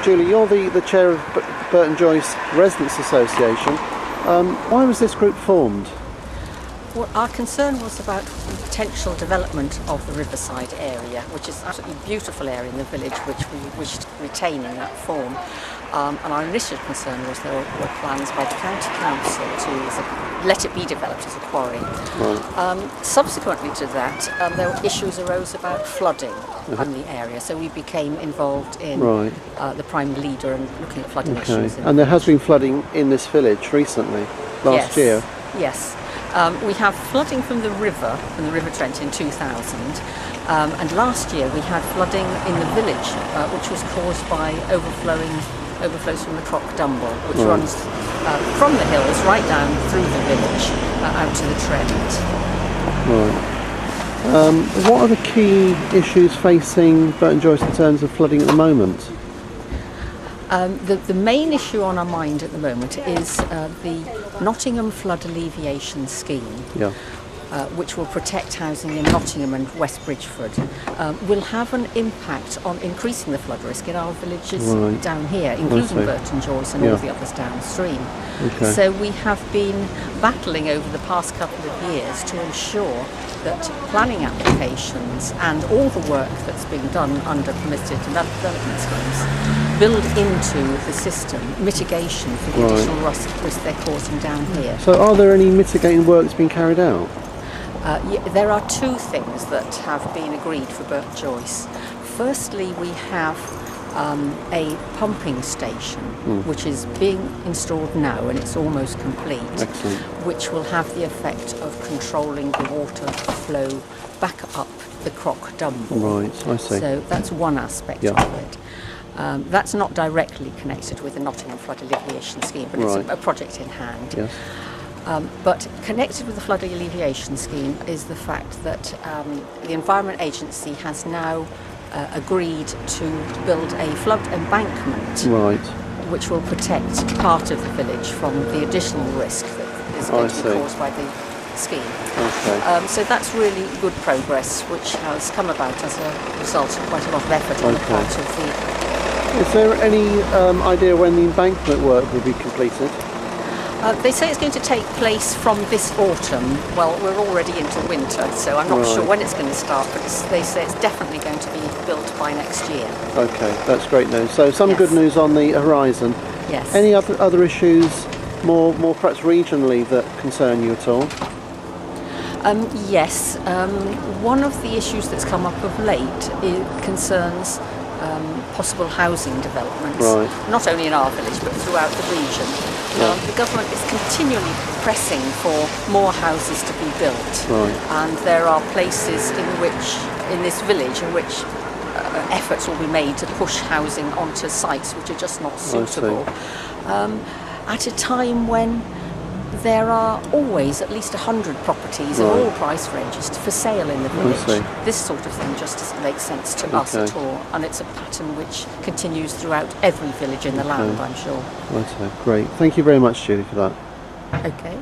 Julie, you're the chair of Burton Joyce Residents Association. Why was this group formed? Well, our concern was about the potential development of the riverside area, which is an absolutely beautiful area in the village, which we wish to retain in that form. And our initial concern was there were plans by the county council to let it be developed as a quarry. Right. Subsequently to that, there were issues arose about flooding in the area, so we became involved in the prime leader and looking at flooding issues. And there has been flooding in this village recently, last year. Yes. We have flooding from the River Trent in 2000, and last year we had flooding in the village, which was caused by overflows from the Croc Dumble, which runs from the hills right down through the village out to the Trent. Right. What are the key issues facing Burton Joyce in terms of flooding at the moment? The main issue on our mind at the moment is the Nottingham Flood Alleviation Scheme, which will protect housing in Nottingham and West Bridgeford, will have an impact on increasing the flood risk in our villages down here, including Burton Joyce and all the others downstream. So we have been battling over the past couple of years to ensure that planning applications and all the work that's being done under permitted development schemes build into the system mitigation for the additional risk they're causing down here. So are there any mitigating works being carried out? There are two things that have been agreed for Burton Joyce. Firstly, we have a pumping station which is being installed now and it's almost complete. Excellent. Which will have the effect of controlling the water flow back up the Croc Dumble. Right, I see. So that's one aspect of it. That's not directly connected with the Nottingham Flood Alleviation Scheme, but it's a project in hand. Yes. But connected with the Flood Alleviation Scheme is the fact that the Environment Agency has now agreed to build a flood embankment which will protect part of the village from the additional risk that is going to be caused by the scheme. So that's really good progress, which has come about as a result of quite a lot of effort on the part of the... Is there any idea when the embankment work will be completed? They say it's going to take place from this autumn. Well, we're already into winter, so I'm not sure when it's going to start, but they say it's definitely going to be built by next year. Okay, that's great news. So some good news on the horizon. Yes. Any other issues, more perhaps regionally, that concern you at all? Yes. One of the issues that's come up of late concerns possible housing developments, not only in our village but throughout the region. The government is continually pressing for more houses to be built, and there are places in this village in which efforts will be made to push housing onto sites which are just not suitable. At a time when there are always at least 100 properties of all price ranges for sale in the village. This sort of thing just doesn't make sense to us at all, and it's a pattern which continues throughout every village in the land, I'm sure. Great. Thank you very much, Julie, for that. Okay.